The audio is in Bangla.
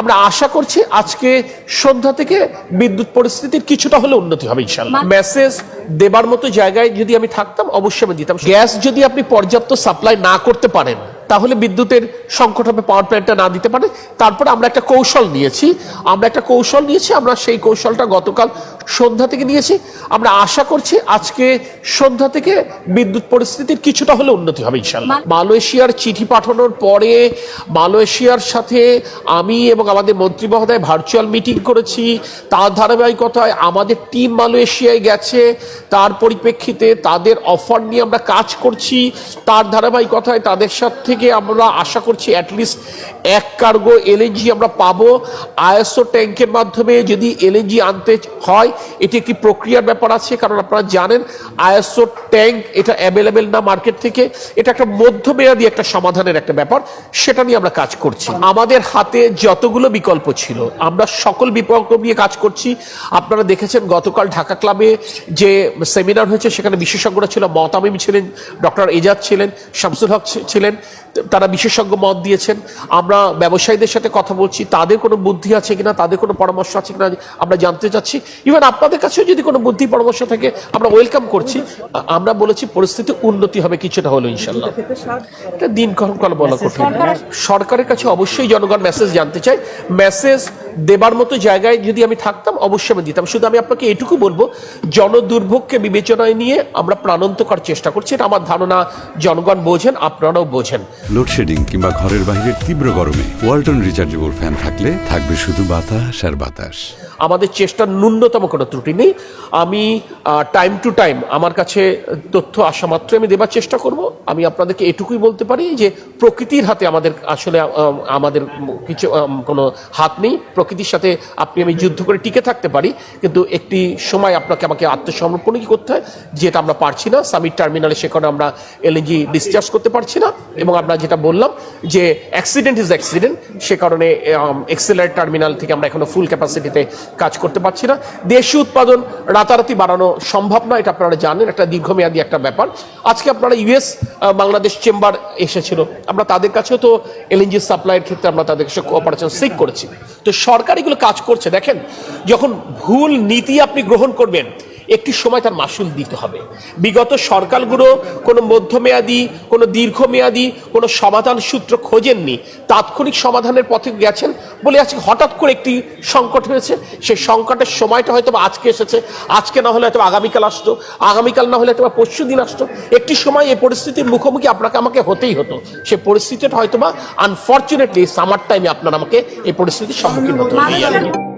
আমরা আশা করছি আজকে সন্ধ্যা থেকে বিদ্যুৎ পরিস্থিতির কিছুটা হলে উন্নতি হবে ইনশাআল্লাহ। মেসেজ দেবার মতো জায়গায় যদি আমি থাকতাম অবশ্যই আমি দিতাম। গ্যাস যদি আপনি পর্যাপ্ত সাপ্লাই না করতে পারেন তাহলে বিদ্যুতের সংকট হবে, পাওয়ার প্ল্যান্টটা না দিতে পারে। তারপরে আমরা একটা কৌশল নিয়েছি, আমরা সেই কৌশলটা গতকাল সন্ধ্যা থেকে নিয়েছি। আমরা আশা করছি আজকে সন্ধ্যা থেকে বিদ্যুৎ পরিস্থিতির কিছুটা হলে উন্নতি হবে ইনশাআল্লাহ। মালয়েশিয়ার চিঠি পাঠানোর পরে মালয়েশিয়ার সাথে আমি এবং আমাদের মন্ত্রী মহোদয় ভার্চুয়াল মিটিং করেছি। তার ধারাবাহিকতায় আমাদের টিম মালয়েশিয়ায় গেছে, তার পরিপ্রেক্ষিতে তাদের অফার নিয়ে আমরা কাজ করছি। তার ধারাবাহিকতায় তাদের সাথে থেকে আমরা আশা করছি অ্যাটলিস্ট এক কার্গো এলএনজি আমরা পাবো। আইএসও ট্যাঙ্কের মাধ্যমে যদি এলএনজি আনতে হয় এটি একটি প্রক্রিয়ার ব্যাপার আছে, কারণ আপনারা জানেন আইএসও ট্যাঙ্ক এটা অ্যাভেলেবেল না মার্কেট থেকে। এটা একটা মধ্যমেয়াদী একটা সমাধানের একটা ব্যাপার, সেটা নিয়ে আমরা কাজ করছি। আমাদের হাতে যতগুলো বিকল্প ছিল আমরা সকল বিকল্প নিয়ে কাজ করছি। আপনারা দেখেছেন গতকাল ঢাকা ক্লাবে যে সেমিনার হয়েছে সেখানে বিশেষজ্ঞরা ছিল, মতামিম ছিলেন, ডক্টর এজাজ ছিলেন, শামসুল হক ছিলেন, তারা বিশেষজ্ঞ মত দিয়েছেন। আমরা ব্যবসায়ীদের সাথে কথা বলছি, তাদের কোনো বুদ্ধি আছে কিনা, তাদের কোনো পরামর্শ আছে কিনা আমরা জানতে চাচ্ছি। ইভেন আপনাদের কাছেও যদি কোনো বুদ্ধি পরামর্শ থাকে আমরা ওয়েলকাম করছি। আমরা বলেছি পরিস্থিতি উন্নতি হবে কিছুটা হলো ইনশাল্লাহ। এটা দিন কখন বলা কঠিন। সরকারের কাছে অবশ্যই জনগণ মেসেজ জানতে চাই। মেসেজ দেবার মতো জায়গায় যদি আমি থাকতাম অবশ্যই আমি দিতাম। শুধু আমি আপনাকে এটুকু বলবো, জনদুর্ভোগকে বিবেচনায় নিয়ে আমরা প্রাণান্তকর চেষ্টা করছি। এটা আমার ধারণা জনগণ বোঝেন, আপনারাও বোঝেন। লোডশেডিং কিংবা ঘরের বাইরের তীব্র গরমে ওয়ালটন রিচার্জেবল ফ্যান থাকলে থাকবে শুধু বাতাস আর বাতাস। আমাদের চেষ্টার ন্যূনতম কোনো ত্রুটি নেই। আমি টাইম টু টাইম আমার কাছে তথ্য আসা মাত্র আমি দেবার চেষ্টা করব। আমি আপনাদেরকে এটুকুই বলতে পারি যে প্রকৃতির হাতে আমাদের কিছু কোনো হাত নেই। প্রকৃতির সাথে আমি যুদ্ধ করে টিকে থাকতে পারি, কিন্তু একটি সময় আমাকে আত্মসমর্পণই করতে হয়, যেটা আমরা পারছি না। সামিট টার্মিনালে সেখানে আমরা এলএনজি ডিসচার্জ করতে পারছি না, এবং আমরা যেটা বললাম যে অ্যাক্সিডেন্ট ইজ অ্যাক্সিডেন্ট, সে কারণে এক্সেলার টার্মিনাল থেকে আমরা এখনো ফুল ক্যাপাসিটিতে কাজ করতে পারছি না। দেশীয় উৎপাদন রাতারাতি বাড়ানো সম্ভব না, এটা আপনারা জানেন, একটা দীর্ঘমেয়াদী একটা ব্যাপার। আজকে আপনারা ইউএস বাংলাদেশ চেম্বার এসেছিল, আমরা তাদের কাছেও তো এলএনজি সাপ্লাইয়ের ক্ষেত্রে আমরা তাদের কাছে কোঅপারেশন সিক করেছি। তো সরকার এগুলো কাজ করছে। দেখেন, যখন ভুল নীতি আপনি গ্রহণ করবেন একটি সময় তার মাসুল দিতে হবে। বিগত সরকারগুলো কোনো মধ্যমেয়াদী, কোনো দীর্ঘমেয়াদী কোনো সমাধান সূত্র খোঁজেননি, তাৎক্ষণিক সমাধানের পথে গেছেন বলে আজকে হঠাৎ করে একটি সংকট হয়েছে। সেই সংকটের সময়টা হয়তো আজকে এসেছে, আজকে না হলে হয়তো আগামীকাল আসতো, আগামীকাল না হলে হয়তো পরশু দিন আসতো। একটি সময় এই পরিস্থিতির মুখোমুখি আমাকে হতেই হতো। সেই পরিস্থিতিটা হয়তো বা আনফর্চুনেটলি সামার টাইমে আমাকে এই পরিস্থিতির সম্মুখীন হতে হবে।